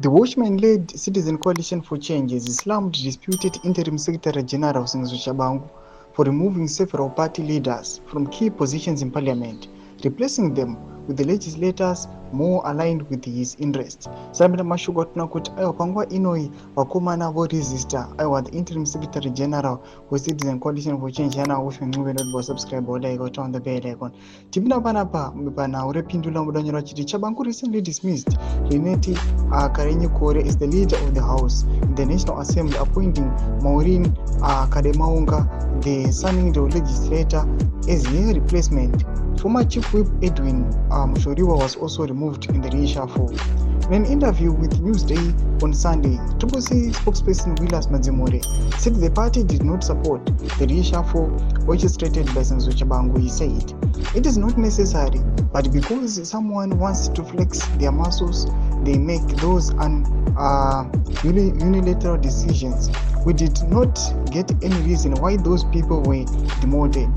The Watchman-led Citizen Coalition for Change has slammed disputed Interim Secretary General Tshabangu for removing several party leaders from key positions in parliament, replacing them with the legislators more aligned with his interests. Sabina Mashugo tunakuti aiwa panguva inoi vakomana voresista aiwa the Interim Secretary General weCitizen Coalition for Change yana Watchman subscribe like on the bell icon. Tipinda panapa pana urepindula mudanyira chiti Tshabangu recently dismissed Lineti Karenyi Kore is the leader of the House in the National Assembly, appointing Maureen Kademaunga, the son-in-law legislator, as her replacement. Former Chief Whip Edwin Mushoriwa was also removed in the reshuffle. In an interview with Newsday on Sunday, Triple C spokesperson Willis Madzimore said the party did not support the reshuffle orchestrated by Tshabangu. He said, "It is not necessary, but because someone wants to flex their muscles, they make those unilateral decisions. We did not get any reason why those people were demoted.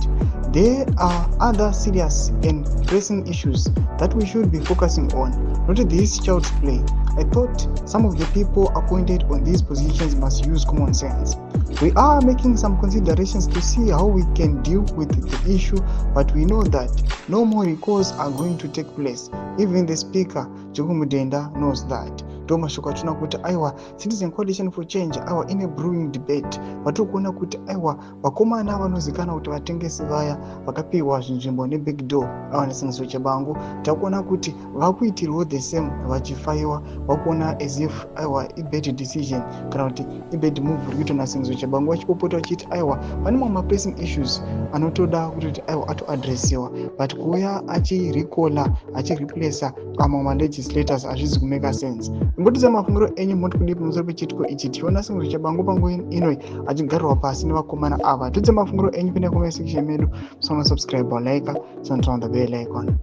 There are other serious and pressing issues that we should be focusing on, not this child's play. I thought some of the people appointed on these positions must use common sense. We are making some considerations to see how we can deal with the issue, but we know that no more recalls are going to take place. Even the Speaker, Jugumudenda, knows that." Toma Shukatuna kuti aiwa Citizen Coalition for Change aiwa in a brewing debate. Vatukuona kuti aiwa vakomana vanozikana kuti vatengesi vaya vakapiwa zvinzvimbo nebig door aiwa Tshabangu. Takuona kuti vakuitirwo the same vachifaiwa, vakuona as if aiwa bad decision kana kuti bad move iri kuitwa Tshabangu, vachipopota vachiti aiwa pane mamwe pressing issues anotoda kuti aiwa atoadressiwa, but kuuya achirecola achireplace amwe legislators hazvizi kumeka sense. Ngotidza mafungiro enyu moti kudii pamusoro pechitiko ichi? Tiona Tshabangu panguva inoi achigarwa pasi nevakomana ava. Tidze mafungiro enyu pinda comment section medu, musana subscribe or like, turn on the bell icon.